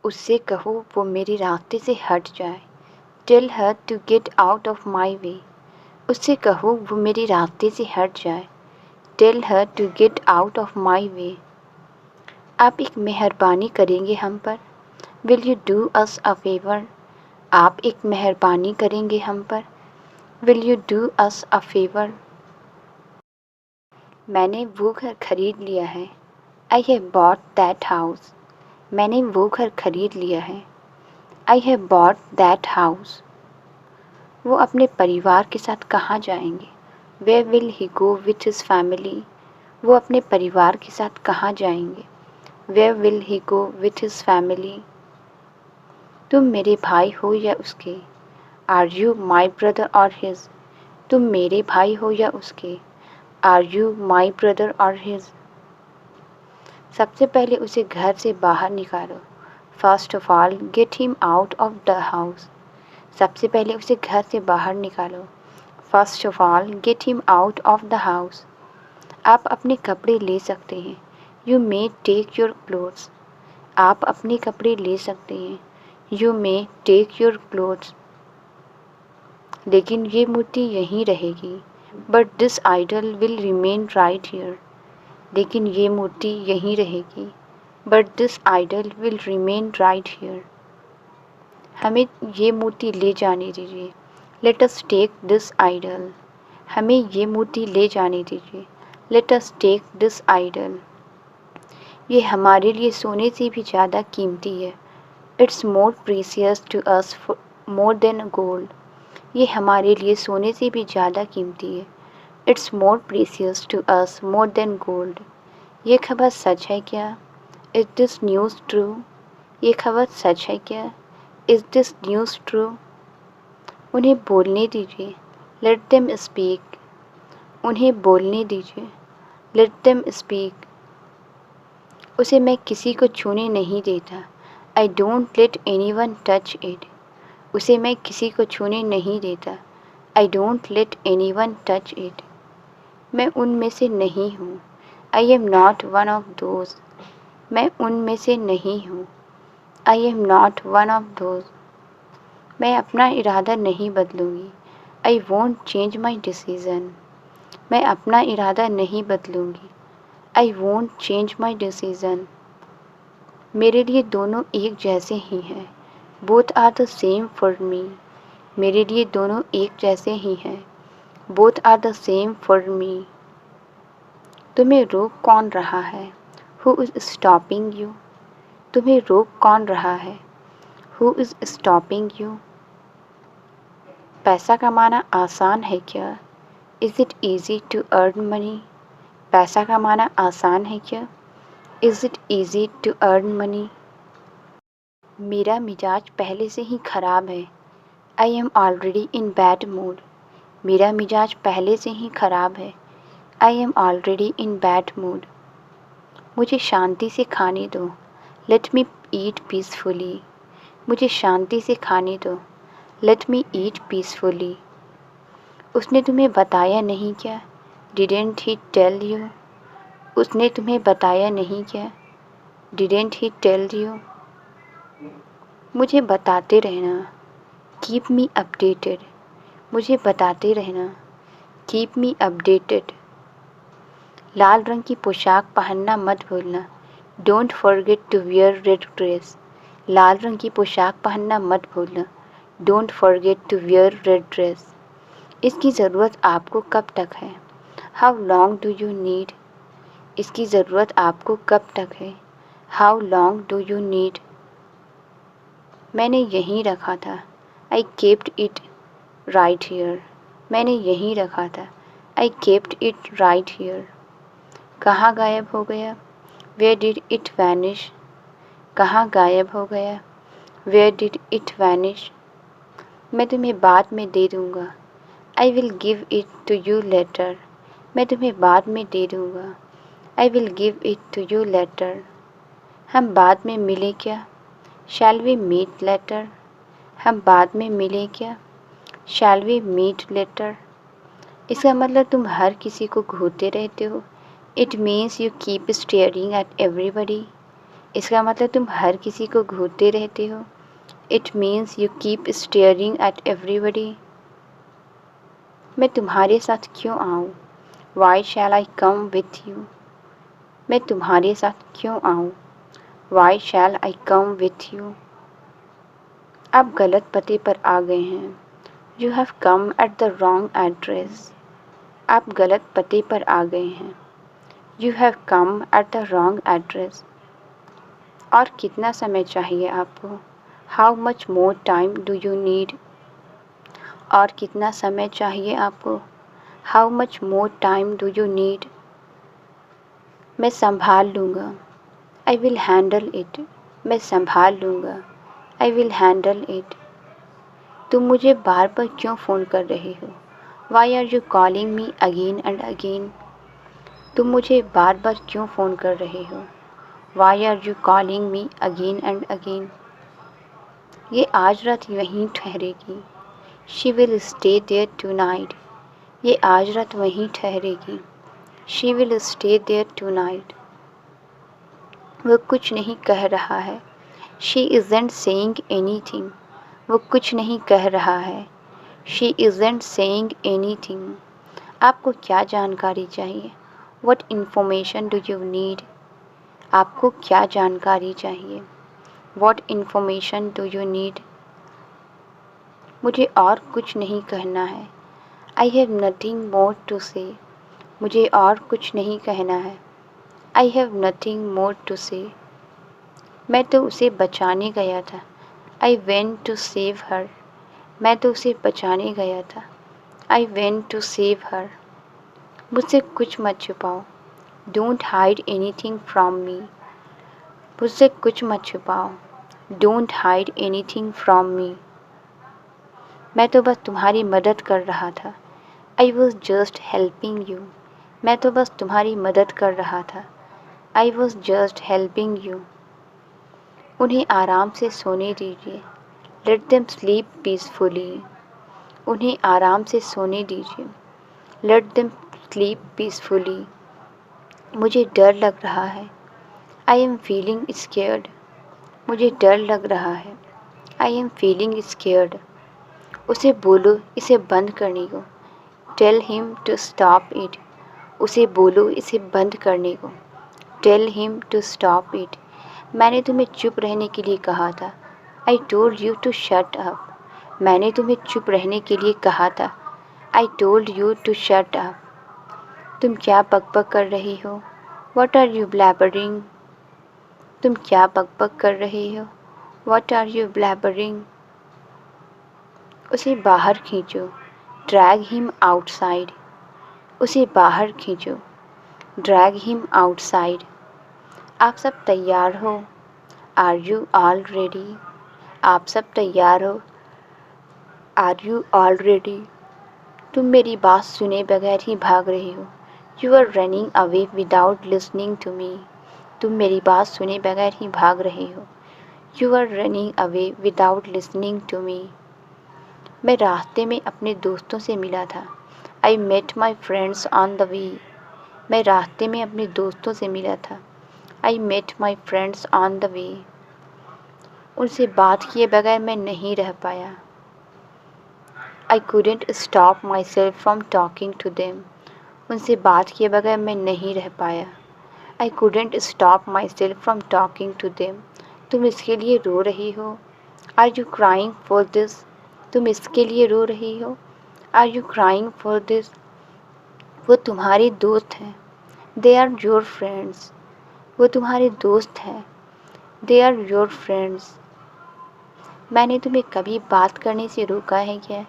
उससे कहो वो मेरे रास्ते से हट जाए। Tell her to get out of my way. उससे कहो वो मेरे रास्ते से हट जाए। Tell her to get out of my way. आप एक मेहरबानी करेंगे हम पर? Will you do us a favour? आप एक मेहरबानी करेंगे हम पर? Will you do us a favour? मैंने वो घर खरीद लिया है। I have bought that house. मैंने वो घर खरीद लिया है। I have bought that house. वो अपने परिवार के साथ कहाँ जाएंगे? Where will he go with his family? वो अपने परिवार के साथ कहाँ जाएंगे? Where will he go with his family? तुम मेरे भाई हो या उसके? आर यू माई ब्रदर और हिज? तुम मेरे भाई हो या उसके? आर यू माई ब्रदर और हिज? सबसे पहले उसे घर से बाहर निकालो। First of all get him out of the house. सबसे पहले उसे घर से बाहर निकालो। First of all get him out of the house. आप अपने कपड़े ले सकते हैं। You may take your clothes. आप अपने कपड़े ले सकते हैं। You may take your clothes. लेकिन ये मूर्ति यहीं रहेगी। But this idol will remain right here. लेकिन ये मूर्ति यहीं रहेगी। But this idol will remain right here. हमें ये मूर्ति ले जाने दीजिए। Let us take this idol. हमें ये मूर्ति ले जाने दीजिए। Let us take this idol. ये हमारे लिए सोने से भी ज़्यादा कीमती है। It's more precious to us more than gold. ये हमारे लिए सोने से भी ज़्यादा कीमती है। It's more precious to us more than gold. ये खबर सच है क्या? Is this news true? ये खबर सच है क्या? Is this news true? उन्हें बोलने दीजिए। Let them speak. उन्हें बोलने दीजिए। Let them speak. उसे मैं किसी को छूने नहीं देता। I don't let anyone touch it. उसे मैं किसी को छूने नहीं देता। I don't let anyone touch it. मैं उनमें से नहीं हूँ। I am not one of those. मैं उनमें से नहीं हूँ। I am not one of those. मैं अपना इरादा नहीं बदलूँगी। I won't change my decision. मैं अपना इरादा नहीं बदलूँगी। I won't change my decision. मेरे लिए दोनों एक जैसे ही हैं। Both are the same for me. मेरे लिए दोनों एक जैसे ही हैं। Both are the same for me. तुम्हें रोक कौन रहा है? Who is stopping you? तुम्हें रोक कौन रहा है? Who is stopping you? पैसा कमाना आसान है क्या? Is it easy to earn money? पैसा कमाना आसान है क्या? Is it easy to earn money? मेरा मिजाज पहले से ही ख़राब है। I am already in bad mood. मेरा मिजाज पहले से ही ख़राब है। I am already in bad mood. मुझे शांति से खाने दो। Let me eat peacefully. मुझे शांति से खाने दो। Let me eat peacefully. उसने तुम्हें बताया नहीं क्या? Didn't he tell you? उसने तुम्हें बताया नहीं क्या? Didn't he tell you? मुझे बताते रहना। Keep me updated. मुझे बताते रहना। Keep me updated. लाल रंग की पोशाक पहनना मत भूलना। Don't forget to wear red dress. लाल रंग की पोशाक पहनना मत भूलना। Don't forget to wear red dress. इसकी ज़रूरत आपको कब तक है? How long do you need? इसकी ज़रूरत आपको कब तक है? How long do you need? मैंने यहीं रखा था। I kept it right here. मैंने यहीं रखा था। I kept it right here. कहाँ गायब हो गया? Where did it vanish? कहाँ गायब हो गया? Where did it vanish? मैं तुम्हें बाद में दे दूँगा। I will give it to you later. मैं तुम्हें बाद में दे दूँगा। I will give it to you later. हम बाद में मिले क्या? Shall we meet later? हम बाद में मिले क्या? Shall we meet later? इसका मतलब तुम हर किसी को घूरते रहते हो। It means you keep staring at everybody. इसका मतलब तुम हर किसी को घूरते रहते हो। It means you keep staring at everybody. मैं तुम्हारे साथ क्यों आऊँ? Why shall I come with you. मैं तुम्हारे साथ क्यों आऊँ? Why shall I come with you. आप गलत पते पर आ गए हैं। You have come at the wrong address. आप गलत पते पर आ गए हैं। You have come at the wrong address. और कितना समय चाहिए आपको? How much more time do you need. और कितना समय चाहिए आपको? How much more time do you need. मैं संभाल लूँगा। I will handle it. मैं संभाल लूँगा। I will handle it. तुम मुझे बार बार क्यों फ़ोन कर रहे हो? Why are you calling me again and again. तुम मुझे बार बार क्यों फ़ोन कर रहे हो? Why are you calling me again and again. ये आज रात वहीं ठहरेगी। She will stay there tonight. ये आज रात वहीं ठहरेगी। She will stay there tonight. वो कुछ नहीं कह रहा है। She isn't saying anything. वो कुछ नहीं कह रहा है। She isn't saying anything. आपको क्या जानकारी चाहिए? What information do you need? आपको क्या जानकारी चाहिए? What information do you need? मुझे और कुछ नहीं कहना है। I have nothing more to say. मुझे और कुछ नहीं कहना है। I have nothing more to say. मैं तो उसे बचाने गया था। I went to save her. मैं तो उसे बचाने गया था। I went to save her. मुझसे कुछ मत छुपाओ। Don't hide anything from me. मुझसे कुछ मत छुपाओ। Don't hide anything from me. मैं तो बस तुम्हारी मदद कर रहा था। I was just helping you. मैं तो बस तुम्हारी मदद कर रहा था। I was just helping you. उन्हें आराम से सोने दीजिए। Let them sleep peacefully. उन्हें आराम से सोने दीजिए। Let them sleep peacefully. मुझे डर लग रहा है। I am feeling scared. मुझे डर लग रहा है। I am feeling scared. उसे बोलो इसे बंद करने को। Tell him to stop it. उसे बोलो इसे बंद करने को। Tell him to stop it. मैंने तुम्हें चुप रहने के लिए कहा था। I told you to shut up. मैंने तुम्हें चुप रहने के लिए कहा था। I told you to shut up. तुम क्या बकबक कर रही हो? What are you blabbering? तुम क्या बकबक कर रही हो? What are you blabbering? उसे बाहर खींचो। Drag him outside. उसे बाहर खींचो। Drag him outside. आप सब तैयार हो? Are you all ready? आप सब तैयार हो? Are you all ready? तुम मेरी बात सुने बगैर ही भाग रही हो। You are running away without listening to me. तुम मेरी बात सुने बगैर ही भाग रहे हो। You are running away without listening to me. मैं रास्ते में अपने दोस्तों से मिला था। I met my friends on the way. मैं रास्ते में अपने दोस्तों से मिला था। I met my friends on the way. उनसे बात किए बगैर मैं नहीं रह पाया। I couldn't stop myself from talking to them. उनसे बात किए बगैर मैं नहीं रह पाया। I couldn't stop myself from talking to them. तुम इसके लिए रो रही हो? Are you crying for this? तुम इसके लिए रो रही हो? Are you crying for this? वो तुम्हारे दोस्त हैं। They are your friends. वो तुम्हारे दोस्त हैं। They are your friends. मैंने तुम्हें कभी बात करने से रोका है क्या?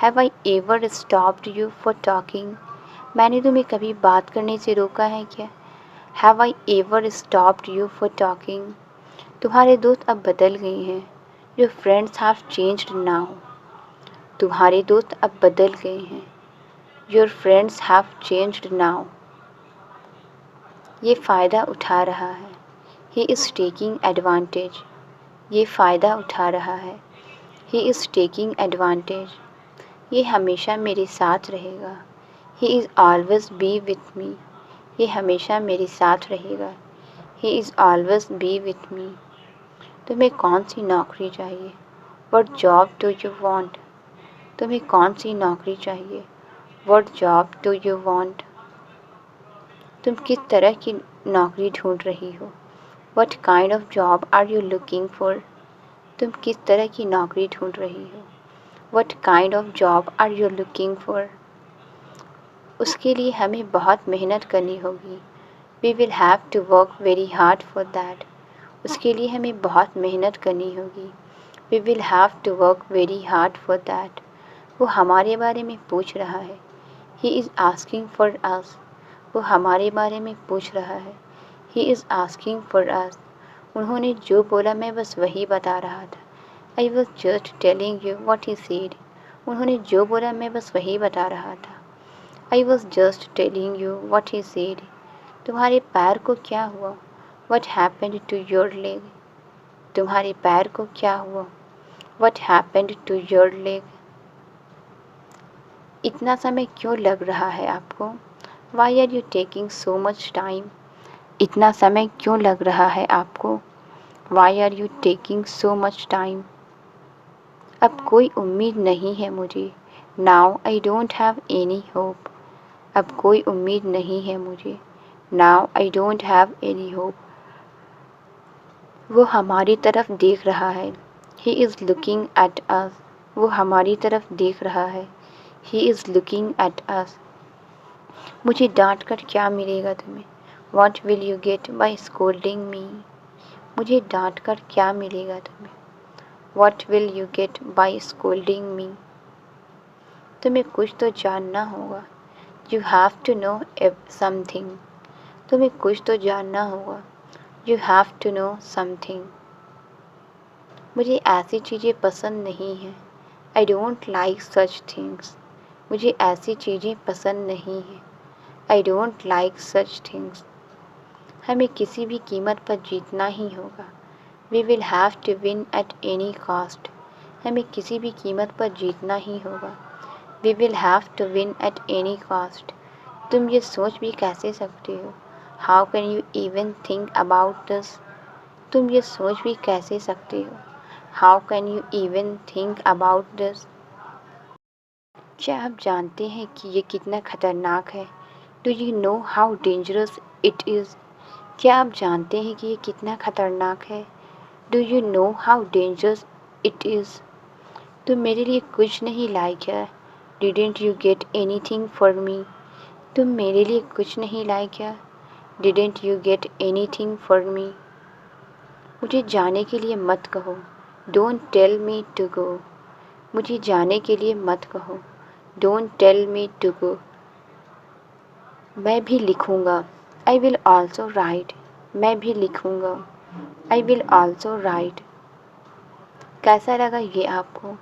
Have I ever stopped you for talking? मैंने तुम्हें कभी बात करने से रोका है क्या? Have I ever stopped you for talking? तुम्हारे दोस्त अब बदल गए हैं। Your friends have changed now. तुम्हारे दोस्त अब बदल गए हैं। Your friends have changed now. ये फ़ायदा उठा रहा है। He is taking advantage. ये फ़ायदा उठा रहा है। He is taking advantage. ये हमेशा मेरे साथ रहेगा। He is always be with me. ये हमेशा मेरे साथ रहेगा। He is always be with me. तुम्हें कौन सी नौकरी चाहिए? What job do you want? तुम्हें कौन सी नौकरी चाहिए? What job do you want? तुम किस तरह की नौकरी ढूंढ रही हो? What kind of job are you looking for? तुम किस तरह की नौकरी ढूंढ रही हो? What kind of job are you looking for? उसके लिए हमें बहुत मेहनत करनी होगी। We will have to work very hard for that. उसके लिए हमें बहुत मेहनत करनी होगी। We will have to work very hard for that. वो हमारे बारे में पूछ रहा है। He is asking for us. वो हमारे बारे में पूछ रहा है। He is asking for us. उन्होंने जो बोला मैं बस वही बता रहा था। I was just telling you what he said. उन्होंने जो बोला मैं बस वही बता रहा था। I was just telling you what he said. तुम्हारे पैर को क्या हुआ? What happened to your leg? तुम्हारे पैर को क्या हुआ? What happened to your leg? इतना समय क्यों लग रहा है आपको? Why are you taking so much time? इतना समय क्यों लग रहा है आपको? Why are you taking so much time? अब कोई उम्मीद नहीं है मुझे। Now I don't have any hope. अब कोई उम्मीद नहीं है मुझे। Now I don't have any hope. वो हमारी तरफ देख रहा है। He is looking at us. वो हमारी तरफ देख रहा है। He is looking at us. मुझे डांट कर क्या मिलेगा तुम्हें? What will you get by scolding me? मुझे डांट कर क्या मिलेगा तुम्हें? What will you get by scolding me? तुम्हें कुछ तो जानना होगा। You have to know something. तुम्हें कुछ तो जानना होगा। You have to know something. मुझे ऐसी चीज़ें पसंद नहीं हैं। I don't like such things. मुझे ऐसी चीज़ें पसंद नहीं हैं। I don't like such things. हमें किसी भी कीमत पर जीतना ही होगा। We will have to win at any cost. हमें किसी भी कीमत पर जीतना ही होगा। We will have to win at any cost. तुम ये सोच भी कैसे सकते हो? How can you even think about this? तुम ये सोच भी कैसे सकते हो? How can you even think about this? क्या आप जानते हैं कि ये कितना खतरनाक है? Do you know how dangerous it is? क्या आप जानते हैं कि ये कितना खतरनाक है? Do you know how dangerous it is? तुम मेरे लिए कुछ नहीं लाई क्या? Didn't you get anything for me? तुम मेरे लिए कुछ नहीं लाई क्या? Didn't you get anything for me? मुझे जाने के लिए मत कहो। Don't tell me to go. मुझे जाने के लिए मत कहो। Don't tell me to go. मैं भी लिखूँगा। I will also write. मैं भी लिखूँगा। I will also write. कैसा लगा ये आपको?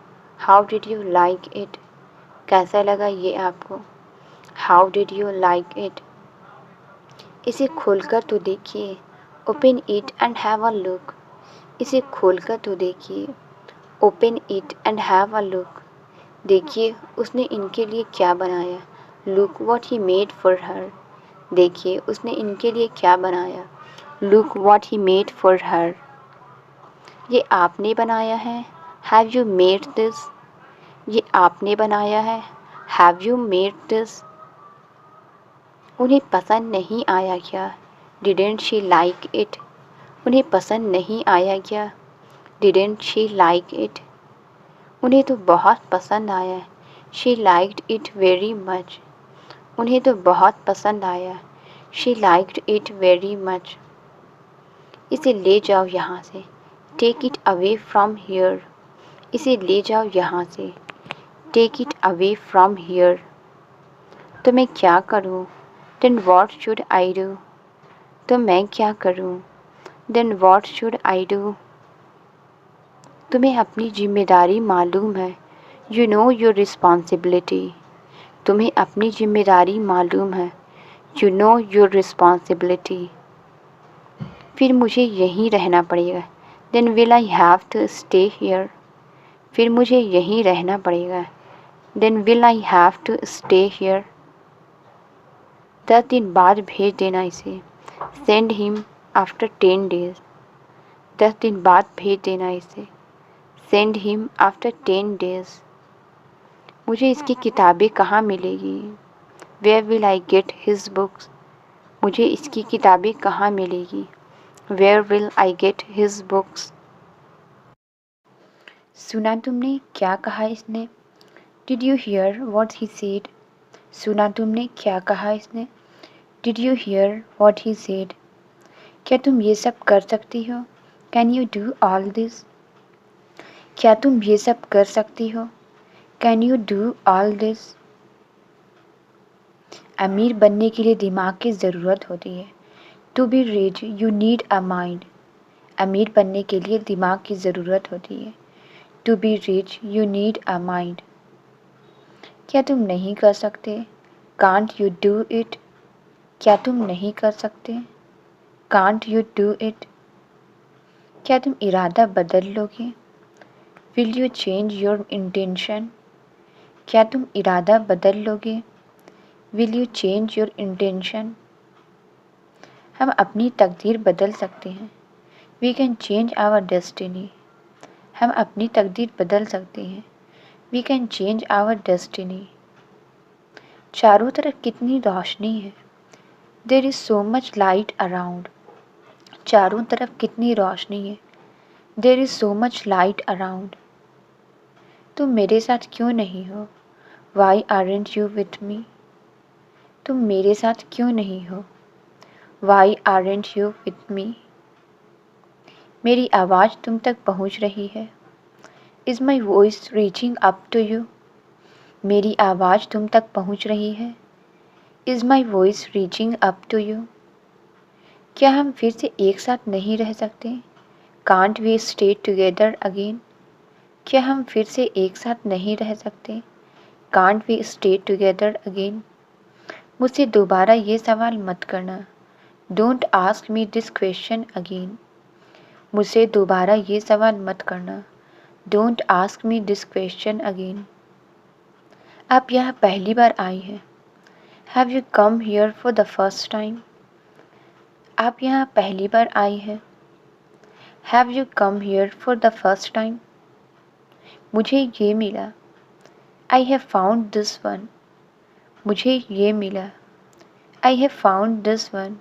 How did you like it? कैसा लगा ये आपको? How did you like it? इसे खोलकर तो देखिए। Open it and have a look. इसे खोलकर तो देखिए। Open it and have a look. देखिए उसने इनके लिए क्या बनाया। Look what he made for her. देखिए उसने इनके लिए क्या बनाया। Look what he made for her. ये आपने बनाया है। Have you made this? ये आपने बनाया है। Have you made this? उन्हें पसंद नहीं आया क्या? Didn't she like it? उन्हें पसंद नहीं आया क्या? Didn't she like it? उन्हें तो बहुत पसंद आया। She liked it very much. उन्हें तो बहुत पसंद आया। She liked it very much. इसे ले जाओ यहाँ से। Take it away from here. इसे ले जाओ यहाँ से। Take it away from here. तो मैं क्या करूँ? Then what should I do? तो मैं क्या करूँ? Then what should I do? तुम्हें अपनी जिम्मेदारी मालूम है। You know your responsibility. तुम्हें अपनी जिम्मेदारी मालूम है। You know your responsibility. फिर मुझे यहीं रहना पड़ेगा। Then will I have to stay here? फिर मुझे यहीं रहना पड़ेगा। Then will I have to stay here? 10 दिन बाद भेज देना इसे। Send him after 10 days. 10 दिन बाद भेज देना इसे. Send him after 10 days. मुझे इसकी किताबें कहाँ मिलेगी? Where will I get his books? मुझे इसकी किताबें कहाँ मिलेगी? Where will I get his books? सुना तुमने क्या कहा इसने? Did you hear what he said? सुना तुमने क्या कहा इसने? Did you hear what he said? क्या तुम ये सब कर सकती हो? Can you do all this? क्या तुम ये सब कर सकती हो? Can you do all this? अमीर बनने के लिए दिमाग की ज़रूरत होती है. To be rich, you need a mind. अमीर बनने के लिए दिमाग की ज़रूरत होती है. To be rich, you need a mind. क्या तुम नहीं कर सकते? Can't you do it? क्या तुम नहीं कर सकते? Can't you do it? क्या तुम इरादा बदल लोगे? Will you change your intention? क्या तुम इरादा बदल लोगे? Will you change your intention? हम अपनी तकदीर बदल सकते हैं. We can change our destiny. हम अपनी तकदीर बदल सकते हैं. We can change our destiny. चारों तरफ कितनी रोशनी है. There is so much light around. चारों तरफ कितनी रोशनी है. There is so much light around. तुम मेरे साथ क्यों नहीं हो? Why aren't you with me? तुम मेरे साथ क्यों नहीं हो? Why aren't you with me? मेरी आवाज़ तुम तक पहुँच रही है. Is my voice reaching up to you? मेरी आवाज़ तुम तक पहुँच रही है. Is my voice reaching up to you? क्या हम फिर से एक साथ नहीं रह सकते? Can't we stay together again? क्या हम फिर से एक साथ नहीं रह सकते? Can't we stay together again? मुझसे दोबारा ये सवाल मत करना. Don't ask me this question again. मुझसे दोबारा ये सवाल मत करना. Don't ask me this question again. आप यहाँ पहली बार आई हैं. Have you come here for the first time? आप यहाँ पहली बार आई हैं. Have you come here for the first time? मुझे ये मिला. I have found this one. मुझे ये मिला. I have found this one.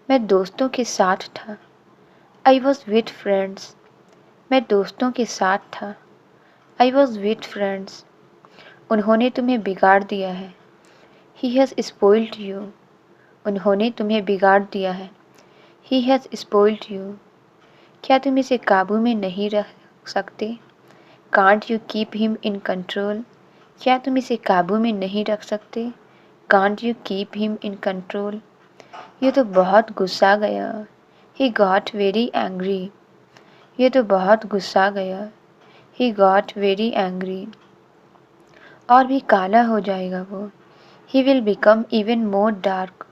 मैं दोस्तों के साथ था. I was with friends. मैं दोस्तों के साथ था. I was with friends. उन्होंने तुम्हें बिगाड़ दिया है. He has spoiled you. उन्होंने तुम्हें बिगाड़ दिया है. He has spoiled you. क्या तुम इसे काबू में नहीं रख सकते? Can't you keep him in control? क्या तुम इसे काबू में नहीं रख सकते? Can't you keep him in control? ये तो बहुत गुस्सा गया. He got very angry. ये तो बहुत गुस्सा गया. He got very angry. और भी काला हो जाएगा वो. He will become even more dark.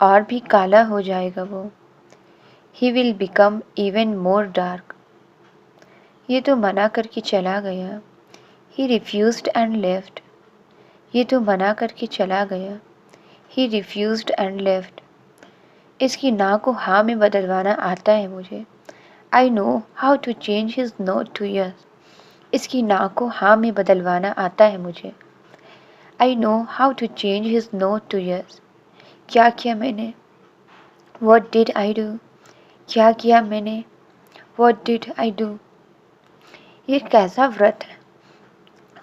और भी काला हो जाएगा वो. He will become even more dark. ये तो मना करके चला गया. He refused and left. ये तो मना करके चला गया. He refused and left. इसकी ना को हाँ में बदलवाना आता है मुझे. I know how to change his no to yes. इसकी ना को हाँ में बदलवाना आता है मुझे. I know how to change his no to yes. क्या किया मैंने? What did I do? क्या किया मैंने? What did I do? ये कैसा व्रत है?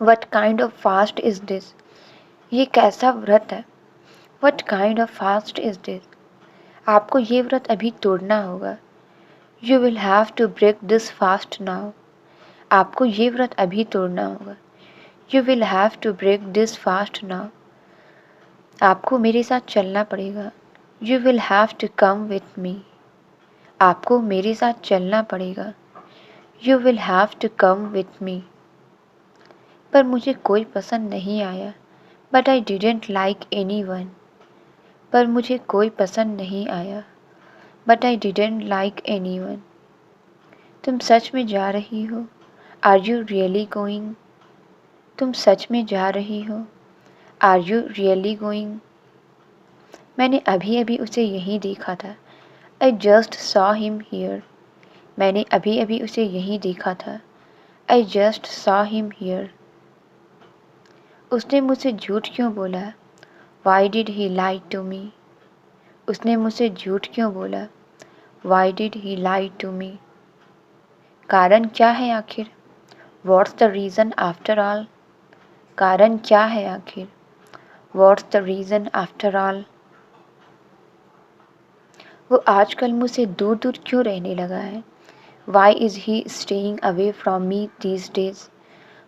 What kind of fast is this? ये कैसा व्रत है? What kind of fast is this? आपको ये व्रत अभी तोड़ना होगा. You will have to break this fast now. आपको ये व्रत अभी तोड़ना होगा. You will have to break this fast now. आपको मेरे साथ चलना पड़ेगा. You will have to come with me. आपको मेरे साथ चलना पड़ेगा. You will have to come with me. पर मुझे कोई पसंद नहीं आया. But I didn't like anyone. पर मुझे कोई पसंद नहीं आया. But I didn't like anyone. तुम सच में जा रही हो? Are you really going? तुम सच में जा रही हो? Are you really going? मैंने अभी अभी उसे यहीं देखा था. I just saw him here. मैंने अभी अभी उसे यहीं देखा था. I just saw him here. उसने मुझसे झूठ क्यों बोला? Why did he lie to me? उसने मुझसे झूठ क्यों बोला? Why did he lie to me? कारण क्या है आखिर? What's the reason after all? कारण क्या है आखिर? What's the reason after all? वो आजकल मुझसे दूर दूर क्यों रहने लगा है? Why is he staying away from me these days?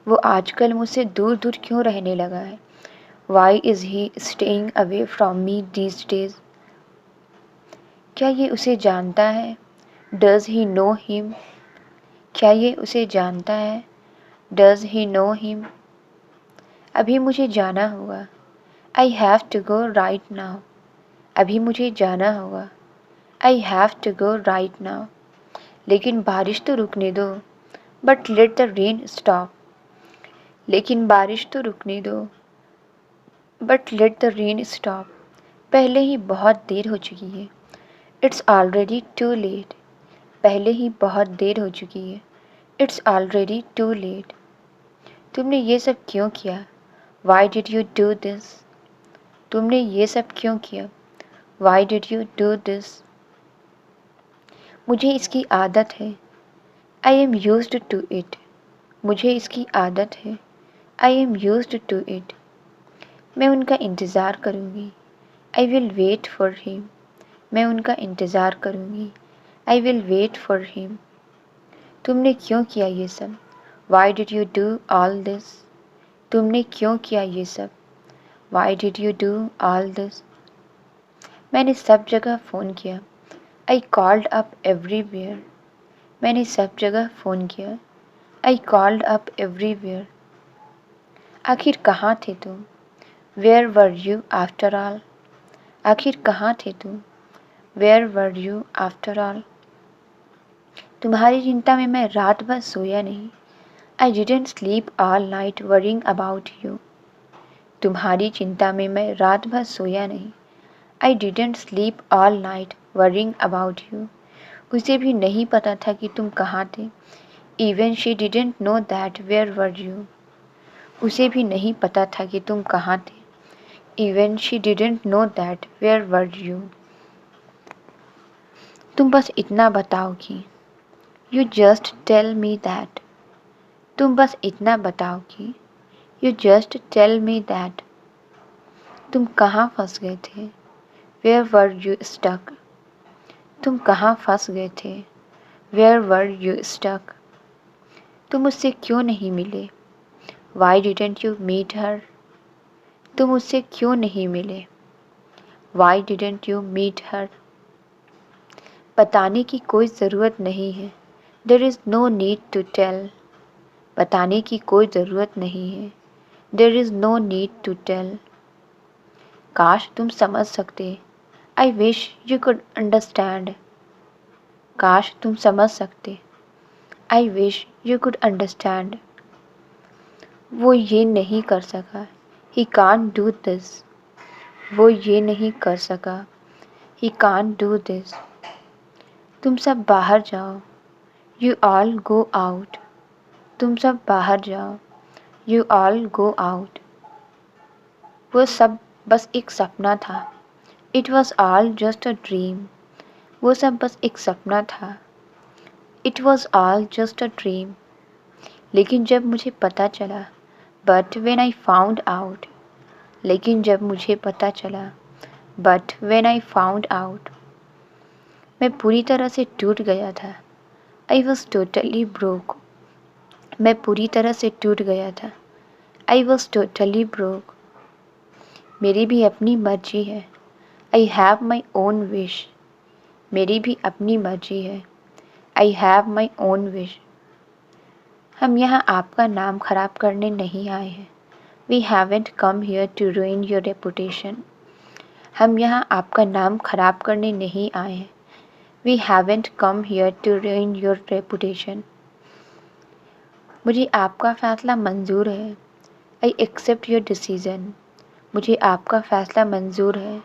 वो आजकल मुझसे दूर दूर क्यों रहने लगा है? Why is he staying away from me these days? क्या ये उसे जानता है? Does he know him? क्या ये उसे जानता है? Does he know him? अभी मुझे जाना होगा. I have to go right now. अभी मुझे जाना होगा. I have to go right now. लेकिन बारिश तो रुकने दो. But let the rain stop. लेकिन बारिश तो रुकने दो. But let the rain stop. पहले ही बहुत देर हो चुकी है. It's already too late. पहले ही बहुत देर हो चुकी है. It's already too late. तुमने ये सब क्यों किया? Why did you do this? तुमने ये सब क्यों किया? Why did you do this? मुझे इसकी आदत है. I am used to it. मुझे इसकी आदत है. I am used to it. मैं उनका इंतज़ार करूँगी. I will wait for him. मैं उनका इंतज़ार करूँगी. I will wait for him. तुमने क्यों किया ये सब? Why did you do all this? तुमने क्यों किया ये सब? Why did you do all this? मैंने सब जगह फ़ोन किया. I called up everywhere. मैंने सब जगह फ़ोन किया. I called up everywhere. आखिर कहाँ थे तुम? Where were you after all? आखिर कहाँ थे तुम? Where were you after all? तुम्हारी चिंता में मैं रात भर सोया नहीं. I didn't sleep all night worrying about you. तुम्हारी चिंता में मैं रात भर सोया नहीं. I didn't sleep all night worrying about you. उसे भी नहीं पता था कि तुम कहाँ थे. Even she didn't know that where were you. उसे भी नहीं पता था कि तुम कहाँ थे. Even she didn't know that where were you. तुम बस इतना बताओ कि You just tell me that. तुम बस इतना बताओ कि You just tell me that. तुम कहाँ फंस गए थे? Where were you stuck? तुम कहाँ फंस गए थे? Where were you stuck? तुम उससे क्यों नहीं मिले? Why didn't you meet her? तुम उससे क्यों नहीं मिले? Why didn't you meet her? बताने की कोई ज़रूरत नहीं है. There is no need to tell. बताने की कोई ज़रूरत नहीं है. There is no need to tell. काश तुम समझ सकते. I wish you could understand. काश तुम समझ सकते. I wish you could understand. वो ये नहीं कर सका. He can't do this. वो ये नहीं कर सका. He can't do this. तुम सब बाहर जाओ. You all go out. तुम सब बाहर जाओ. You all go out. वो सब बस एक सपना था. It was all just a dream. वो सब बस एक सपना था. It was all just a dream. लेकिन जब मुझे पता चला. But when I found out. लेकिन जब मुझे पता चला. But when I found out. मैं पूरी तरह से टूट गया था. I was totally broke. मैं पूरी तरह से टूट गया था. I was totally broke. मेरी भी अपनी मर्जी है. I have my own wish. मेरी भी अपनी मर्जी है. I have my own wish. हम यहाँ आपका नाम खराब करने नहीं आए हैं. We haven't come here to ruin your reputation. हम यहाँ आपका नाम खराब करने नहीं आए हैं. We haven't come here to ruin your reputation. मुझे आपका फ़ैसला मंजूर है. I accept your decision. मुझे आपका फ़ैसला मंजूर है.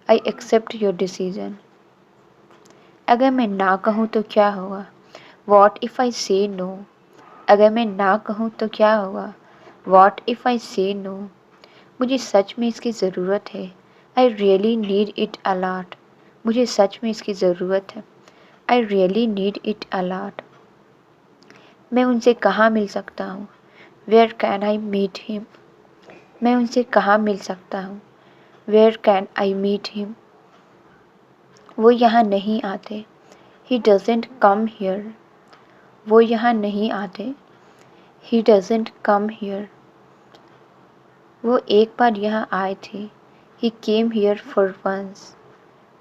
I accept your decision. अगर मैं ना कहूँ तो क्या होगा? What if I say no? अगर मैं ना कहूँ तो क्या होगा? What if I say no? मुझे सच में इसकी ज़रूरत है। I really need it a lot. मुझे सच में इसकी ज़रूरत है। I really need it a lot. मैं उनसे कहाँ मिल सकता हूँ? Where can I meet him? मैं उनसे कहाँ मिल सकता हूँ? Where can I meet him? वो यहाँ नहीं आते। He doesn't come here. वो यहाँ नहीं आते। He doesn't come here. वो एक बार यहाँ आए थे। He came here for once.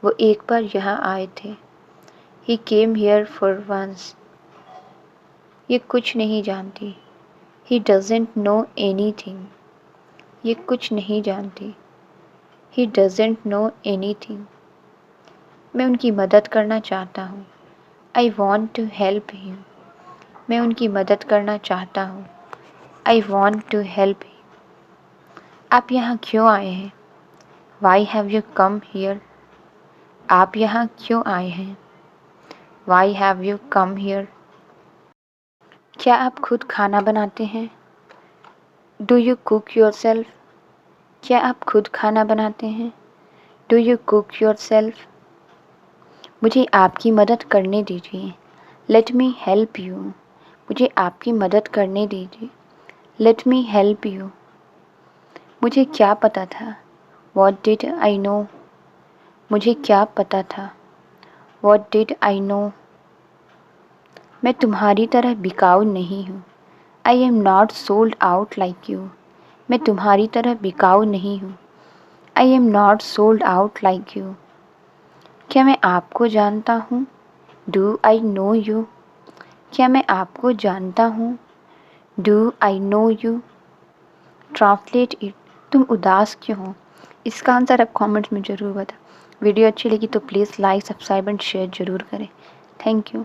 वो एक बार यहाँ आए थे। He came here for once. ये कुछ नहीं जानती। He doesn't know anything. ये कुछ नहीं जानती। He doesn't know anything. मैं उनकी मदद करना चाहता हूँ। I want to help him. मैं उनकी मदद करना चाहता हूँ। I want to help him. आप यहाँ क्यों आए हैं? Why have you come here? आप यहाँ क्यों आए हैं? Why have you come here? क्या आप खुद खाना बनाते हैं? Do you cook yourself? क्या आप खुद खाना बनाते हैं? Do you cook yourself? मुझे आपकी मदद करने दीजिए। Let me help you. मुझे आपकी मदद करने दीजिए। Let me help you. मुझे क्या पता था? What did I know? मुझे क्या पता था? What did I know? मैं तुम्हारी तरह बिकाऊ नहीं हूँ। I am not sold out like you. मैं तुम्हारी तरह बिकाऊ नहीं हूँ। I am not sold out like you. क्या मैं आपको जानता हूँ? Do I know you? क्या मैं आपको जानता हूँ? Do I know you? Translate it. तुम उदास क्यों हो? इसका आंसर आप कमेंट्स में ज़रूर बताओ। वीडियो अच्छी लगी तो please like, subscribe and share ज़रूर करें। Thank you.